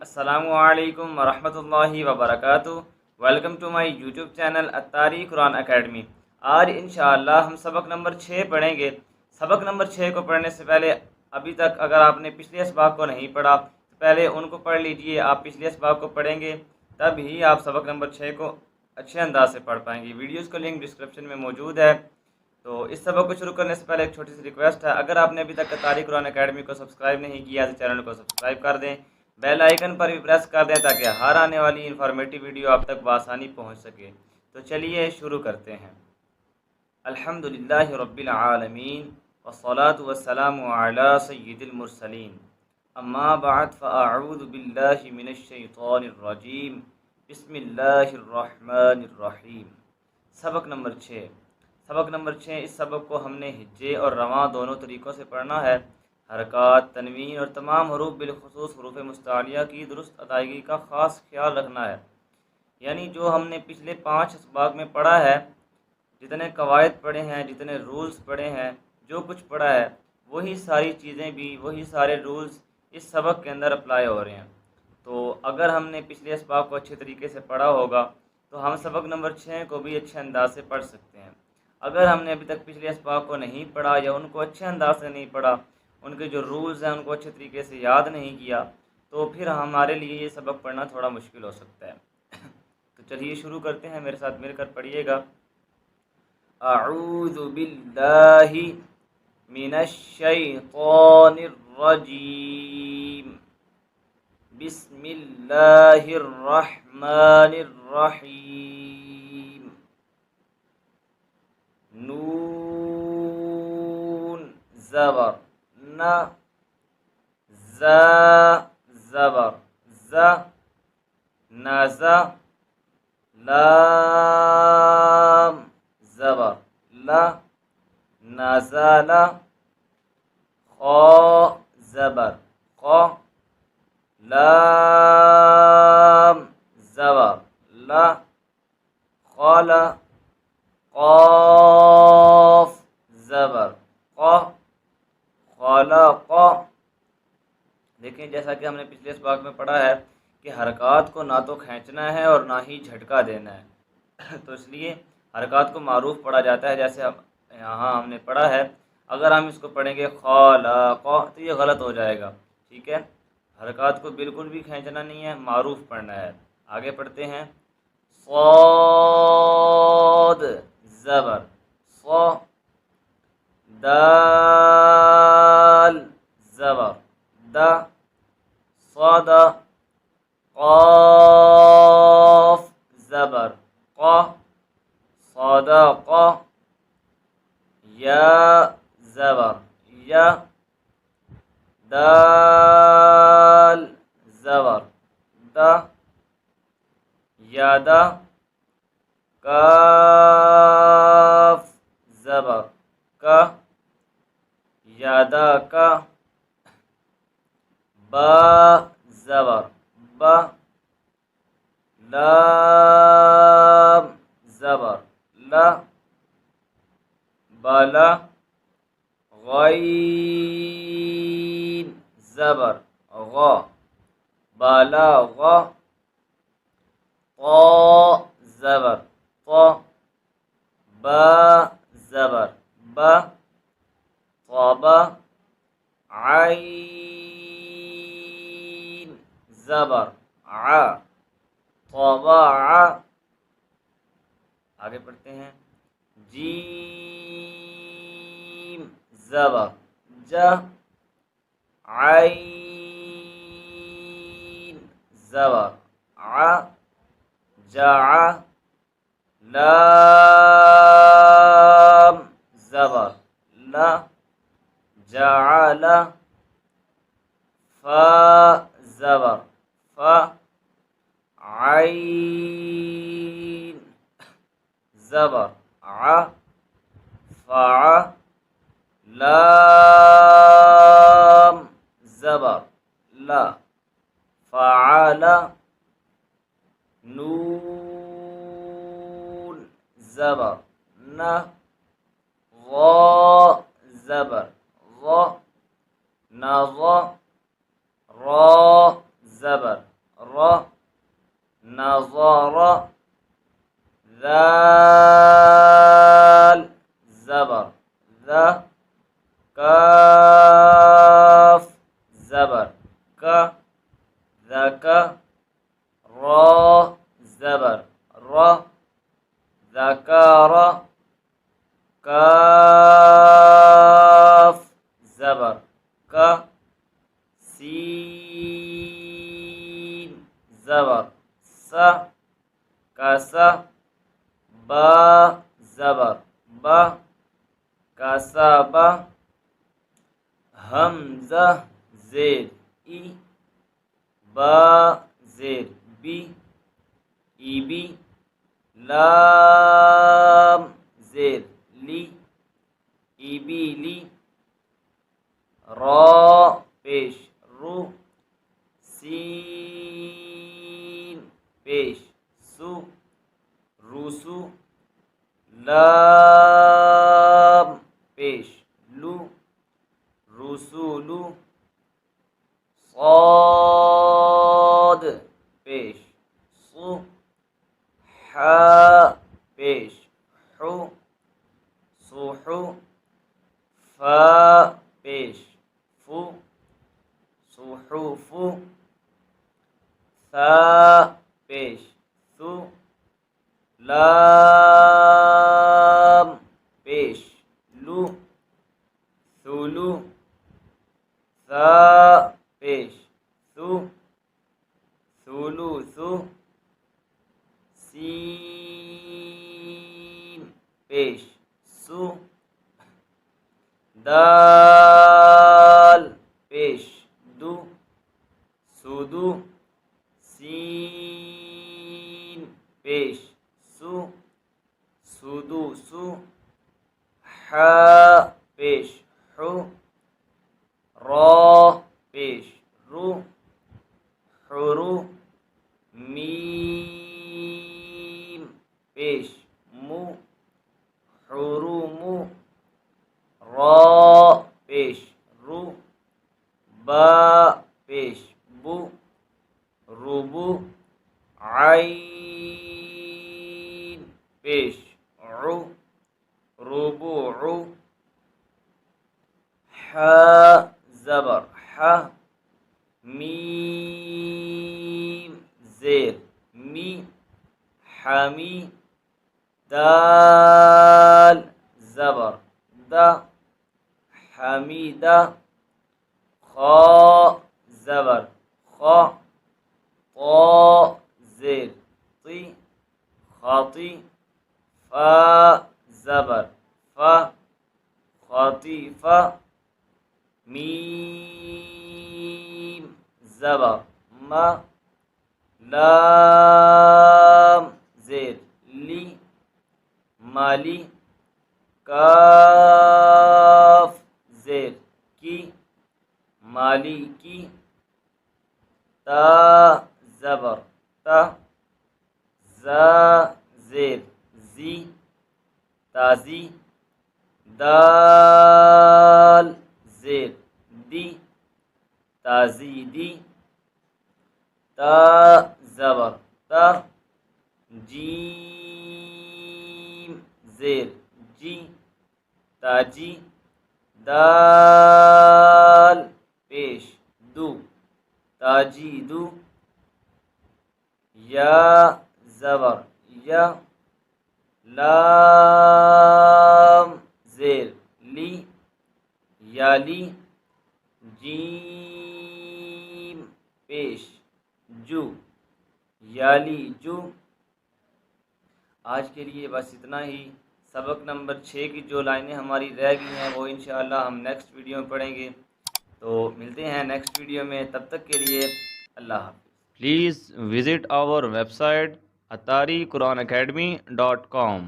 السلام علیکم ورحمۃ اللہ وبرکاتہ۔ Welcome to my YouTube channel Attari Quran Academy. آج انشاءاللہ ہم سبق نمبر 6 پڑھیں گے۔ سبق نمبر 6 کو پڑھنے سے پہلے ابھی تک اگر آپ نے پچھلے اسباق کو نہیں پڑھا تو پہلے ان کو پڑھ لیجئے۔ آپ پچھلے اسباق کو پڑھیں گے تب ہی آپ سبق نمبر 6 کو اچھے انداز سے پڑھ پائیں گے۔ ویڈیوز کا لنک ڈسکرپشن میں موجود ہے۔ تو اس سبق کو شروع کرنے سے پہلے ایک چھوٹی سی ریکویسٹ ہے، اگر آپ نے ابھی تک اتاری قرآن اکیڈمی کو سبسکرائب نہیں کیا تو چینل کو سبسکرائب کر دیں، بیل آئیکن پر بھی پریس کر دیں تاکہ ہر آنے والی انفارمیٹی ویڈیو آپ تک بآسانی پہنچ سکے۔ تو چلیے شروع کرتے ہیں۔ الحمدللہ رب العالمین والصلاة والسلام علی سید المرسلین، اما بعد فاعوذ باللہ من الشیطان الرجیم، بسم اللہ الرحمن الرحیم۔ سبق نمبر 6۔ سبق نمبر 6، اس سبق کو ہم نے ہجے اور رواں دونوں طریقوں سے پڑھنا ہے۔ حرکات، تنوین اور تمام حروف بالخصوص حروف مستعلیہ کی درست ادائیگی کا خاص خیال رکھنا ہے۔ یعنی جو ہم نے پچھلے 5 اسباق میں پڑھا ہے، جتنے قواعد پڑھے ہیں، جتنے رولز پڑھے ہیں، جو کچھ پڑھا ہے، وہی ساری چیزیں بھی، وہی سارے رولز اس سبق کے اندر اپلائی ہو رہے ہیں۔ تو اگر ہم نے پچھلے اسباق کو اچھے طریقے سے پڑھا ہوگا تو ہم سبق نمبر 6 کو بھی اچھے انداز سے پڑھ سکتے ہیں۔ اگر ہم نے ابھی تک پچھلے اسباق کو نہیں پڑھا یا ان کو اچھے انداز سے نہیں پڑھا، ان کے جو رولز ہیں ان کو اچھے طریقے سے یاد نہیں کیا، تو پھر ہمارے لیے یہ سبق پڑھنا تھوڑا مشکل ہو سکتا ہے۔ تو چلیے شروع کرتے ہیں، میرے ساتھ مل کر پڑھیے گا۔ اعوذ باللہ من الشیطان الرجیم، بسم اللہ الرحمن الرحیم۔ نون زبر نا، زا زبر زا، نازا، لام زبر لا، نازالا، خا زبر خا، لام زبر لا، خالا، قاف زبر قا، خلق۔ دیکھیں جیسا کہ ہم نے پچھلے اسباق میں پڑھا ہے کہ حرکات کو نہ تو کھینچنا ہے اور نہ ہی جھٹکا دینا ہے، تو اس لیے حرکات کو معروف پڑھا جاتا ہے۔ جیسے یہاں ہم نے پڑھا ہے، اگر ہم اس کو پڑھیں گے خلق تو یہ غلط ہو جائے گا، ٹھیک ہے۔ حرکات کو بالکل بھی کھینچنا نہیں ہے، معروف پڑھنا ہے۔ آگے پڑھتے ہیں۔ صاد زبر صا، دال زبر دا، صاد، قاف زبر قا، صدق، یا زبر یا، دال زبر دا، یادا، کاف زبر کا، یادا کا، با زبر با، لام زبر لا، بالا، غین زبر غا، بالا غا، طا زبر طا، با زبر با، طابا، عین زبر ع، طبع۔ آگے پڑھتے ہیں۔ جیم زبر جا، عین زبر ع، جع، لام زبر لا، جعل، فا زبر فا، عین زبر ع، فع، لام زبر لا، فعل، نون زبر نا، ظا زبر ظا، نظا، را زبر را نظر ذال زبر ذا کاف زبر کا ذک را زبر را ذکر کاف زبر کا سین زبر سا کسا با زبر با کسب حمزہ زیر ای با زیر بی ای بی لام زیر لی ای بی لی را پیش رو سین پیش سو روسو لام پیش لو رسولو صاد پیش صو حا پیش حو صوحو فا پیش فو صحوفو ثا پیش ثو لام پیش لو ثلو ثا پیش ثو ثلوثو سین پیش سو دال پیش دو سودو سین پیش سو سودو سو حا پیش حو را پیش رو حرو میم پیش مو حرومو را پیش رو با پیش بو روبو عین پیش عو ربوع حا زبر حا میم زیر می حمی دال زبر دا حمیدہ خا زبر خا طا زیر طی خاطی فا زبر فا خاطیفہ میم زبر ما لام زیر لی مالی کاف زیر کی مالی کی تا زبر تا زا زیر زی تازی دال زیر دی تازیدی تا زبر تا جیم زیر جی تاجی دال پیش دو تاجی دو یا زبر یا لام زیر لی یالی جیم پیش جو یالی جو. آج کے لیے بس اتنا ہی. سبق نمبر 6 کی جو لائنیں ہماری رہ گئی ہیں وہ انشاءاللہ ہم نیکسٹ ویڈیو میں پڑھیں گے. تو ملتے ہیں نیکسٹ ویڈیو میں، تب تک کے لیے اللہ حافظ. Please visit our website atariquranacademy.com.